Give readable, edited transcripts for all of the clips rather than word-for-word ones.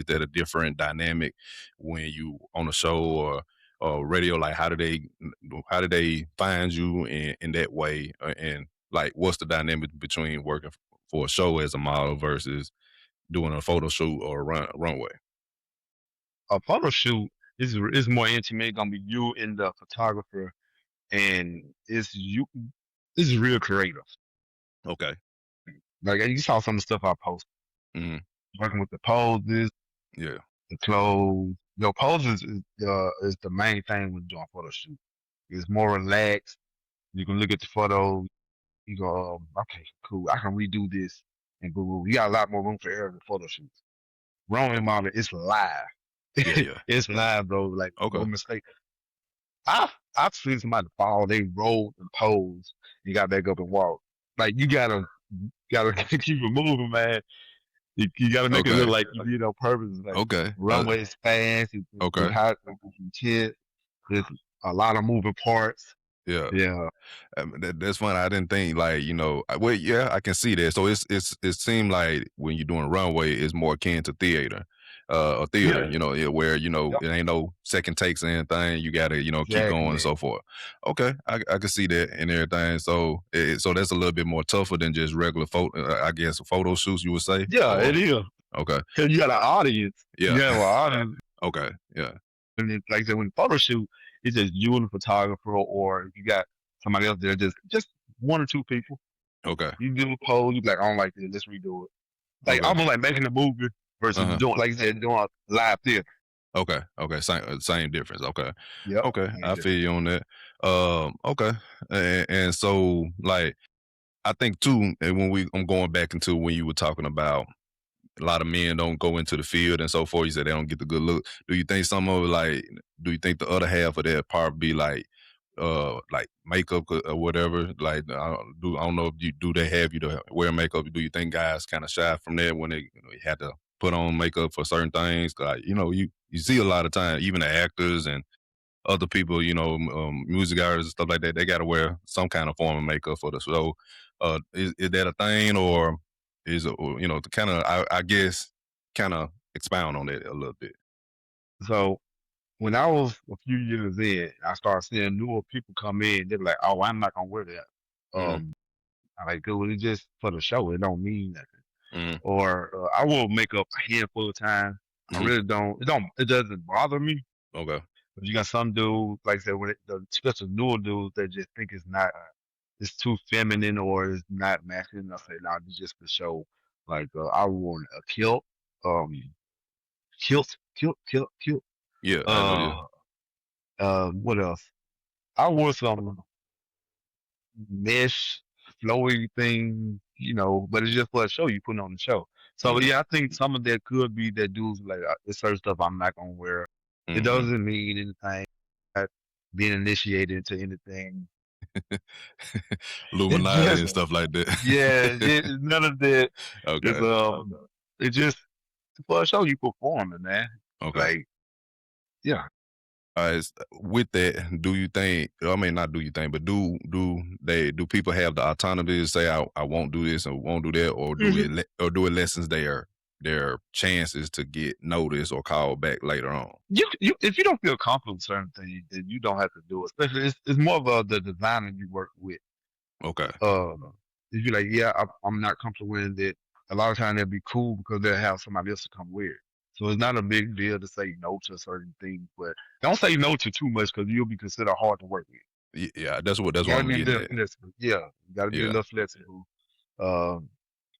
is that a different dynamic when you on a show or radio? Like, how do they find you in that way? And like, what's the dynamic between working for a show as a model versus doing a photo shoot or a runway? A photo shoot is more intimate. It's gonna be you and the photographer, and it's real creative. Okay. Like you saw some of the stuff I posted, Hmm. working with the poses, Yeah. the clothes. Your poses is the main thing when doing photo shoot. It's more relaxed. You can look at the photo. You go, okay, cool. I can redo this, and boo boo. You got a lot more room for error than photo shoots. Runway model, it's live. Yeah. Yeah. It's live, bro. Like no Okay. mistake. I've seen somebody fall, they rolled and posed, and got back up and walk. Like you gotta keep it moving, man. You gotta make it look Okay. like you did on purpose. Like Okay. runways fast, it's Okay. hot, it's intense. There's a lot of moving parts. Yeah. Yeah, That's funny. I didn't think like well, yeah, I can see that. So it seemed like when you're doing runway, it's more akin to theater, or theater. yeah, Yeah, where yep, it ain't no second takes or anything. You got to keep going and exactly. so forth. Okay, I can see that and everything. So so that's a little bit more tougher than just regular photo. I guess photo shoots you would say. Yeah, Or it is. okay, Cause you got an audience. yeah, You have an audience, okay, yeah, and then, like I said, when photo shoot, it's just you and the photographer, or if you got somebody else there, just one or two people. okay, You do a pose, you be like, I don't like this, let's redo it. Like okay, almost like making a movie versus uh huh. doing, like you said, doing a live theater. Okay, okay, same difference. Okay, Yep. okay, And I feel you on that. Okay, and so like I think too, and I'm going back into when you were talking about a lot of men don't go into the field and so forth. You said they don't get the good look. Do you think some of it, like, do you think the other half of that part be like makeup or whatever? Like, I don't know if you do they have you to wear makeup? Do you think guys kind of shy from that when they had to put on makeup for certain things? Like, you see a lot of time, even the actors and other people, music artists and stuff like that, they got to wear some kind of form of makeup for the show. Is that a thing, or is it, or, to kind of, I guess, kind of expound on that a little bit? so when I was a few years in, I started seeing newer people come in. They're like, "Oh, I'm not gonna wear that." Hmm. I'm like, "Good, it's just for the show. It don't mean nothing." Hmm. Or I will make up a handful of times. I Hmm. really don't. It don't. It doesn't bother me. Okay. But you got some dudes, like I said, especially newer dudes, that just think it's not. It's too feminine or it's not masculine. I say, nah, it's just for show. Like I wore a kilt, um, kilt. Yeah, I know. Yeah. Uh, what else? I wore some mesh flowy thing, but it's just for a show you putting on the show. So Okay. yeah, I think some of that could be that dudes like there's certain stuff I'm not gonna wear. It Hmm. doesn't mean anything. Not being initiated into anything. It Illuminati just and stuff like that. yeah, none of that. It's Okay. it just for a show you performing, man. Okay. Like yeah, With that, do you think? I mean, not do you think, but do people have the autonomy to say I won't do this and won't do that, or hmm do it lessens their chances to get noticed or called back later on? you if you don't feel comfortable with certain things, then you don't have to do it. Especially it's more of the designer you work with. Okay. Uh, if you're like, yeah, I'm not comfortable with it, a lot of times that'd be cool because they'll have somebody else to come with. So it's not a big deal to say no to certain things, but don't say no to too much because you'll be considered hard to work with. Yeah, You that's what gotta I'm be a getting little at. flexible. Yeah, you gotta be a Yeah. little flexible. Um,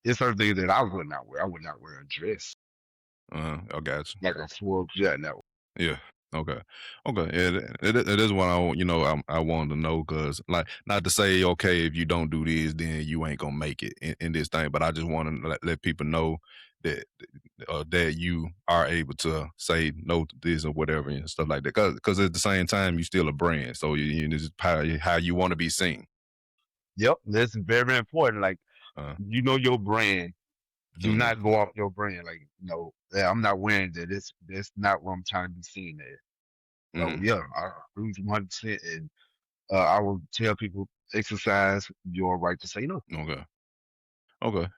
it's certain things that I would not wear. I would not wear a dress I got you. like a full jet. Now, Yeah. Okay. Okay. Yeah, it is what I wanted to know because, like, not to say okay if you don't do this then you ain't gonna make it in this thing, but I just want to let people know that that you are able to say no to this or whatever and stuff like that. Because at the same time you still a brand, so this is how you want to be seen. yep, that's very important. Like Uh, your brand. Do mhm. not go off your brand. Like yeah, I'm not wearing that. That's not what I'm trying to be seen as. So Mhm. yeah, I agree with you 100%. And I will tell people exercise your right to say no. Okay. Okay.